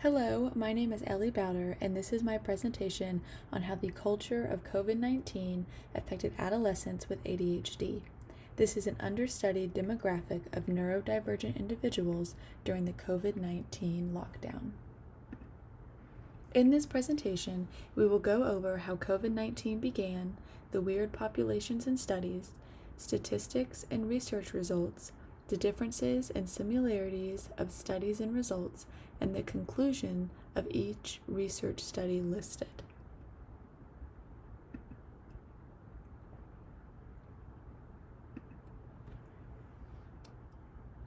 Hello, my name is Ellie Bowder, and this is my presentation on how the culture of COVID-19 affected adolescents with ADHD. This is an understudied demographic of neurodivergent individuals during the COVID-19 lockdown. In this presentation, we will go over how COVID-19 began, the weird populations and studies, statistics and research results, the differences and similarities of studies and results, and the conclusion of each research study listed.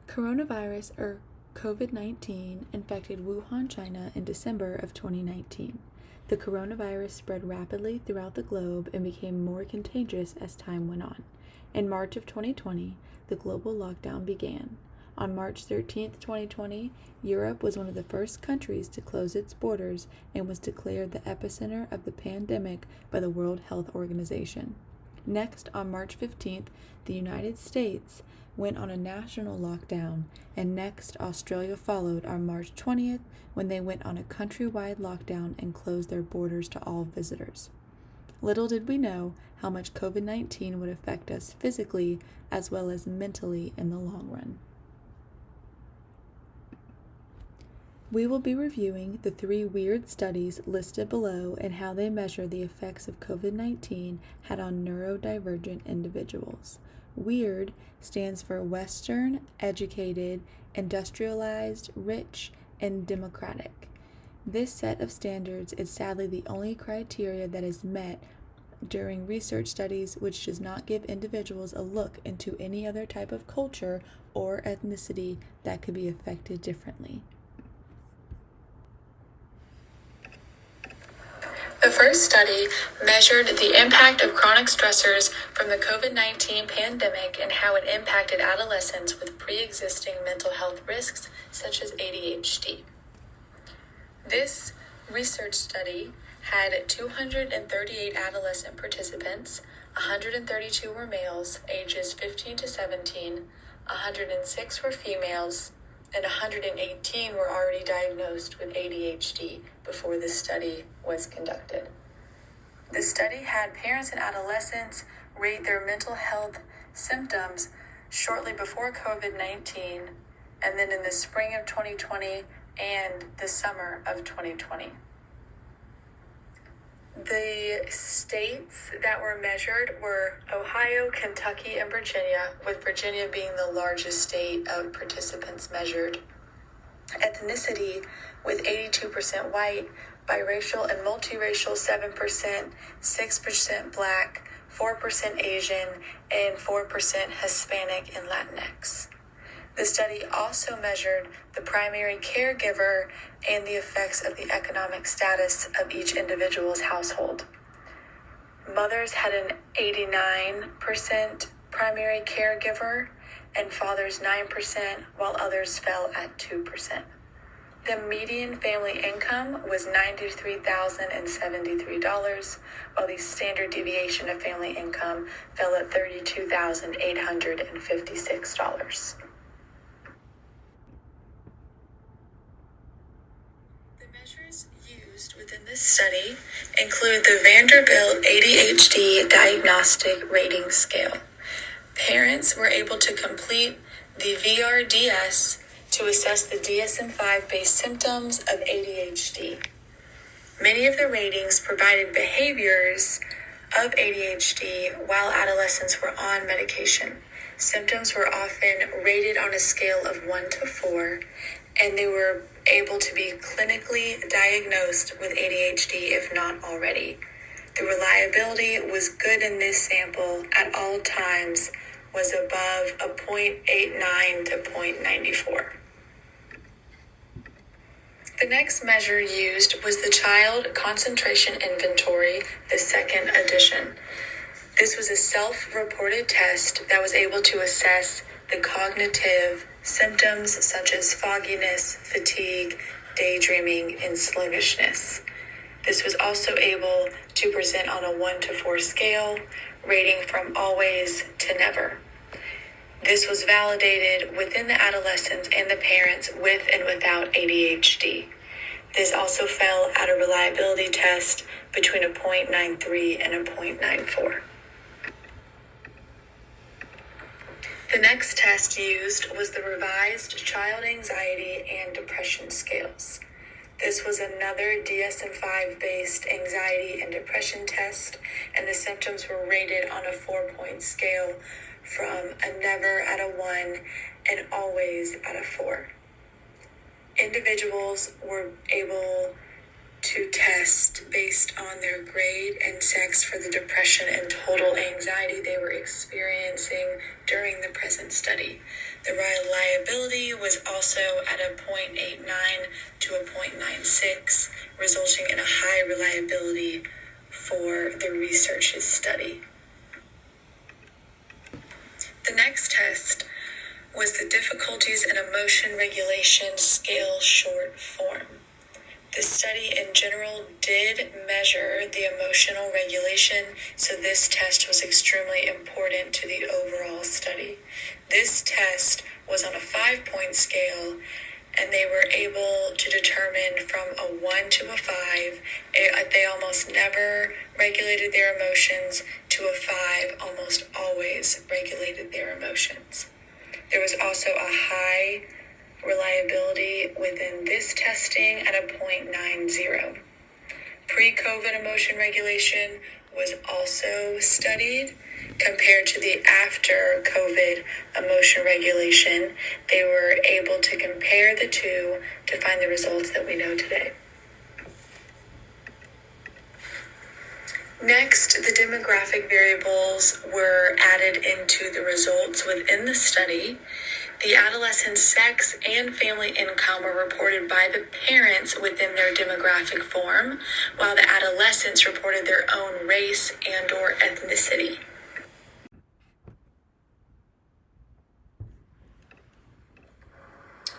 Coronavirus, or COVID-19, infected Wuhan, China in December of 2019. The coronavirus spread rapidly throughout the globe and became more contagious as time went on. In March of 2020, the global lockdown began. On March 13, 2020, Europe was one of the first countries to close its borders and was declared the epicenter of the pandemic by the World Health Organization. Next, on March 15th, the United States went on a national lockdown, and next, Australia followed on March 20th when they went on a countrywide lockdown and closed their borders to all visitors. Little did we know how much COVID-19 would affect us physically as well as mentally in the long run. We will be reviewing the 3 weird studies listed below and how they measure the effects of COVID-19 had on neurodivergent individuals. WEIRD stands for Western, Educated, Industrialized, Rich, and Democratic. This set of standards is sadly the only criteria that is met during research studies, which does not give individuals a look into any other type of culture or ethnicity that could be affected differently. The first study measured the impact of chronic stressors from the COVID-19 pandemic and how it impacted adolescents with pre-existing mental health risks such as ADHD. This research study had 238 adolescent participants, 132 were males, ages 15 to 17, 106 were females, and 118 were already diagnosed with ADHD before this study was conducted. The study had parents and adolescents rate their mental health symptoms shortly before COVID-19, and then in the spring of 2020 and the summer of 2020. The states that were measured were Ohio, Kentucky, and Virginia, with Virginia being the largest state of participants measured. Ethnicity with 82% white, biracial and multiracial 7%, 6% Black, 4% Asian, and 4% Hispanic and Latinx. The study also measured the primary caregiver and the effects of the economic status of each individual's household. Mothers had an 89% primary caregiver and fathers 9%, while others fell at 2%. The median family income was $93,073, while the standard deviation of family income fell at $32,856. Measures used within this study include the Vanderbilt ADHD Diagnostic Rating Scale. Parents were able to complete the VRDS to assess the DSM-5-based symptoms of ADHD. Many of the ratings provided behaviors of ADHD while adolescents were on medication. Symptoms were often rated on a scale of 1 to 4, and they were able to be clinically diagnosed with ADHD if not already. The reliability was good in this sample at all times, was above a 0.89 to 0.94. The next measure used was the Child Concentration Inventory, the second edition. This was a self-reported test that was able to assess the cognitive symptoms such as fogginess, fatigue, daydreaming, and sluggishness. This was also able to present on a 1 to 4 scale, rating from always to never. This was validated within the adolescents and the parents with and without ADHD. This also fell at a reliability test between a 0.93 and a 0.94. The next test used was the revised Child Anxiety and Depression Scales. This was another DSM-5 based anxiety and depression test, and the symptoms were rated on a 4-point scale from a never at a 1 and always at a 4. Individuals were able to test based on their grade and sex for the depression and total anxiety they were experiencing during the present study. The reliability was also at a 0.89 to a 0.96, resulting in a high reliability for the research's study. The next test was the Difficulties in Emotion Regulation Scale short form. The study in general did measure the emotional regulation, so this test was extremely important to the overall study. This test was on a 5-point scale, and they were able to determine from a 1 to a 5. They almost never regulated their emotions, to a 5 almost always regulated their emotions. There was also a high reliability within this testing at a 0.90. Pre-COVID emotion regulation was also studied. Compared to the after-COVID emotion regulation, they were able to compare the two to find the results that we know today. Next, the demographic variables were added into the results within the study. The adolescent sex and family income were reported by the parents within their demographic form, while the adolescents reported their own race and/or ethnicity.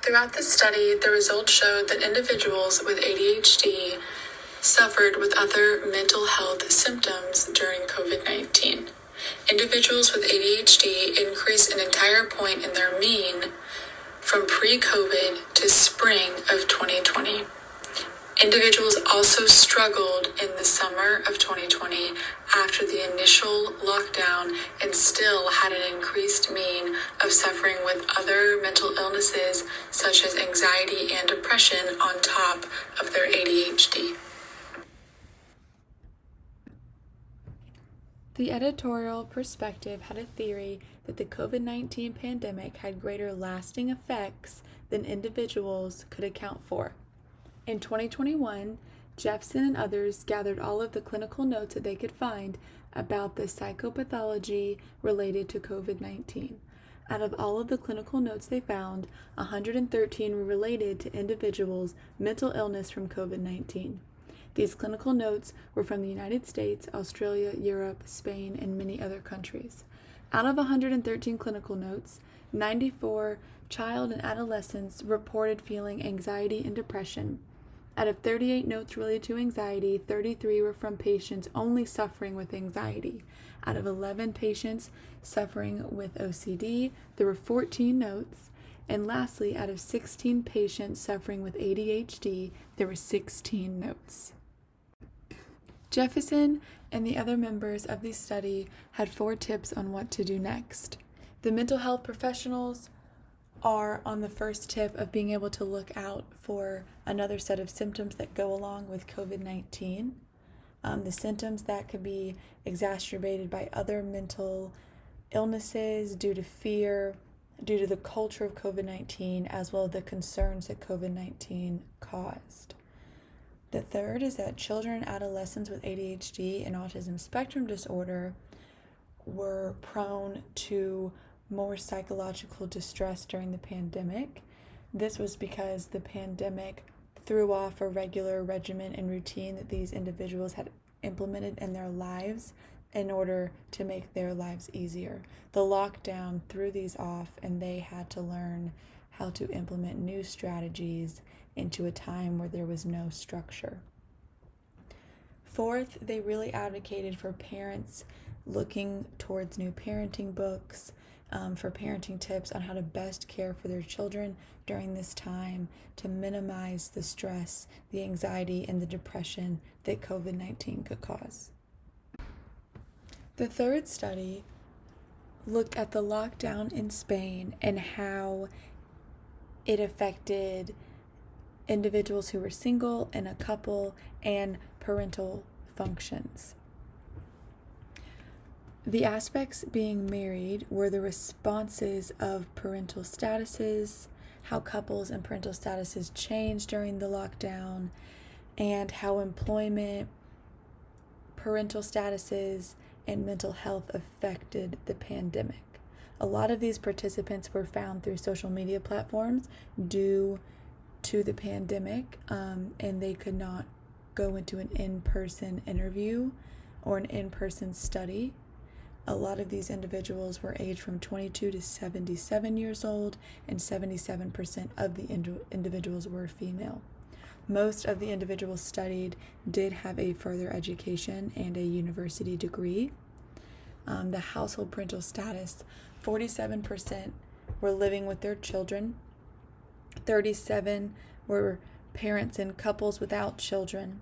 Throughout the study, the results showed that individuals with ADHD suffered with other mental health symptoms during COVID-19. Individuals with ADHD increased an entire point in their mean from pre-COVID to spring of 2020. Individuals also struggled in the summer of 2020 after the initial lockdown and still had an increased mean of suffering with other mental illnesses such as anxiety and depression on top of their ADHD. The editorial perspective had a theory that the COVID-19 pandemic had greater lasting effects than individuals could account for. In 2021, Jeffson and others gathered all of the clinical notes that they could find about the psychopathology related to COVID-19. Out of all of the clinical notes they found, 113 were related to individuals' mental illness from COVID-19. These clinical notes were from the United States, Australia, Europe, Spain, and many other countries. Out of 113 clinical notes, 94 child and adolescents reported feeling anxiety and depression. Out of 38 notes related to anxiety, 33 were from patients only suffering with anxiety. Out of 11 patients suffering with OCD, there were 14 notes. And lastly, out of 16 patients suffering with ADHD, there were 16 notes. Jefferson and the other members of the study had 4 tips on what to do next. The mental health professionals are on the first tip of being able to look out for another set of symptoms that go along with COVID-19. The symptoms that could be exacerbated by other mental illnesses due to fear, due to the culture of COVID-19, as well as the concerns that COVID-19 caused. The third is that children and adolescents with ADHD and autism spectrum disorder were prone to more psychological distress during the pandemic. This was because the pandemic threw off a regular regimen and routine that these individuals had implemented in their lives in order to make their lives easier. The lockdown threw these off, and they had to learn how to implement new strategies into a time where there was no structure. Fourth, they really advocated for parents looking towards new parenting books, for parenting tips on how to best care for their children during this time to minimize the stress, the anxiety, and the depression that COVID-19 could cause. The third study looked at the lockdown in Spain and how it affected individuals who were single and a couple and parental functions. The aspects being married were the responses of parental statuses, how couples and parental statuses changed during the lockdown, and how employment, parental statuses, and mental health affected the pandemic. A lot of these participants were found through social media platforms due to the pandemic, and they could not go into an in-person interview or an in-person study. A lot of these individuals were aged from 22 to 77 years old, and 77% of the individuals were female. Most of the individuals studied did have a further education and a university degree. The household parental status, 47% were living with their children, 37% were parents in couples without children,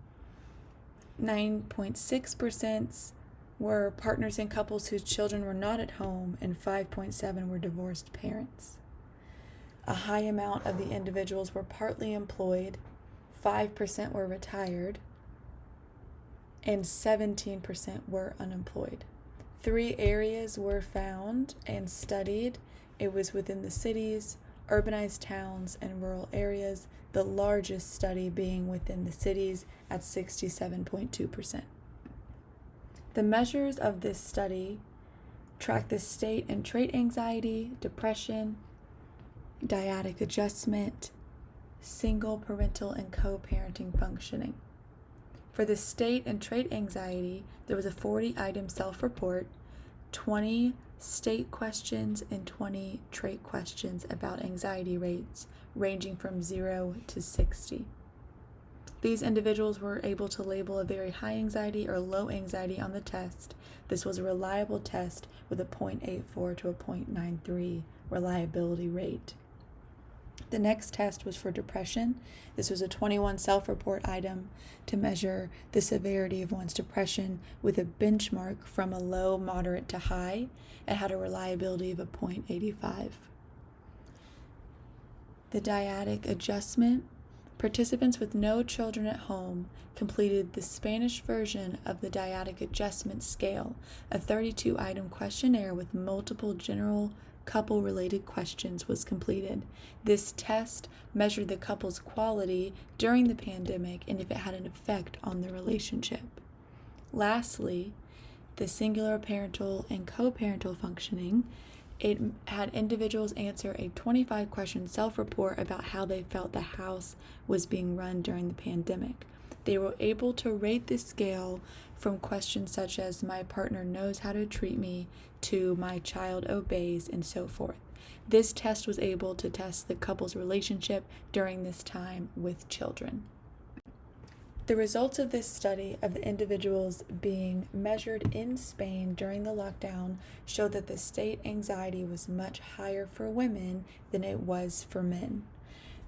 9.6% were partners in couples whose children were not at home, and 5.7% were divorced parents. A high amount of the individuals were partly employed, 5% were retired, and 17% were unemployed. 3 areas were found and studied. It was within the cities, urbanized towns, and rural areas, the largest study being within the cities at 67.2%. The measures of this study track the state and trait anxiety, depression, dyadic adjustment, single parental and co-parenting functioning. For the state and trait anxiety, there was a 40-item self-report, 20 state questions, and 20 trait questions about anxiety rates ranging from 0 to 60. These individuals were able to label a very high anxiety or low anxiety on the test. This was a reliable test with a 0.84 to a 0.93 reliability rate. The next test was for depression. This was a 21 self-report item to measure the severity of one's depression with a benchmark from a low, moderate to high. It had a reliability of a 0.85. The dyadic adjustment. Participants with no children at home completed the Spanish version of the dyadic adjustment scale, a 32-item questionnaire with multiple general couple-related questions was completed. This test measured the couple's quality during the pandemic and if it had an effect on the relationship. Lastly, the singular parental and co-parental functioning. It had individuals answer a 25-question self-report about how they felt the house was being run during the pandemic. They were able to rate the scale from questions such as "my partner knows how to treat me" to "my child obeys," and so forth. This test was able to test the couple's relationship during this time with children. The results of this study of the individuals being measured in Spain during the lockdown showed that the state anxiety was much higher for women than it was for men.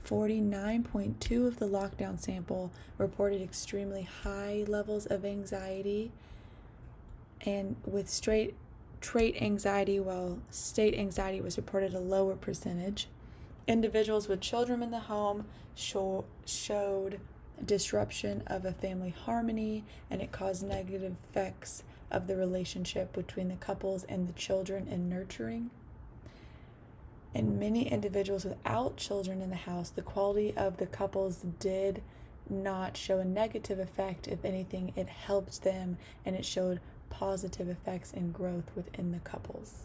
49.2% of the lockdown sample reported extremely high levels of anxiety, and with trait anxiety, while state anxiety was reported a lower percentage. Individuals with children in the home showed disruption of a family harmony, and it caused negative effects of the relationship between the couples and the children in nurturing. And many individuals without children in the house, the quality of the couples did not show a negative effect. If anything, it helped them, and it showed positive effects in growth within the couples.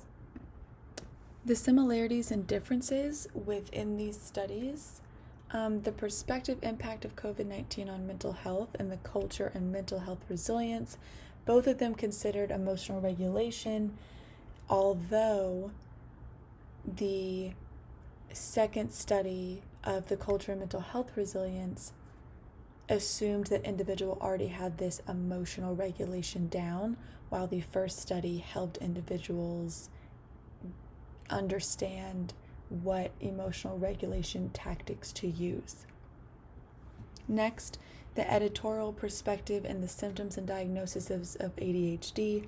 The similarities and differences within these studies. The prospective impact of COVID-19 on mental health and the culture and mental health resilience. Both of them considered emotional regulation, although the second study of the culture and mental health resilience assumed that individual already had this emotional regulation down, while the first study helped individuals understand what emotional regulation tactics to use. Next, the editorial perspective and the symptoms and diagnoses of ADHD.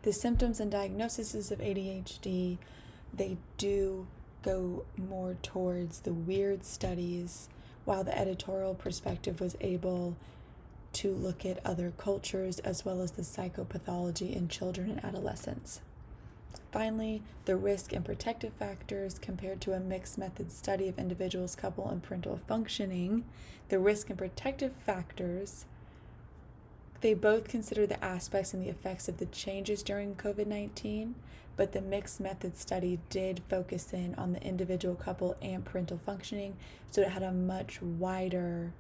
The symptoms and diagnoses of ADHD, they do go more towards the weird studies, while the editorial perspective was able to look at other cultures as well as the psychopathology in children and adolescents. Finally, the risk and protective factors compared to a mixed method study of individuals, couple, and parental functioning. The risk and protective factors, they both consider the aspects and the effects of the changes during COVID-19, but the mixed method study did focus in on the individual, couple, and parental functioning, so it had a much wider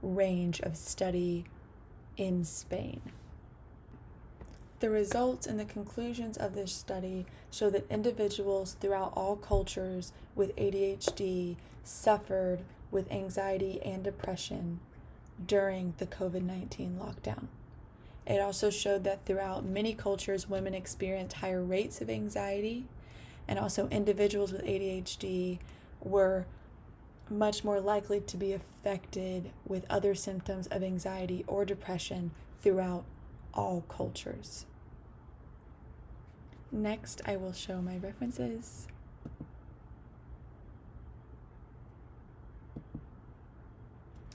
range of study in Spain. The results and the conclusions of this study show that individuals throughout all cultures with ADHD suffered with anxiety and depression during the COVID-19 lockdown. It also showed that throughout many cultures, women experienced higher rates of anxiety, and also individuals with ADHD were much more likely to be affected with other symptoms of anxiety or depression throughout all cultures. Next, I will show my references.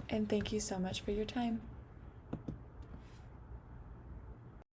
And thank you so much for your time.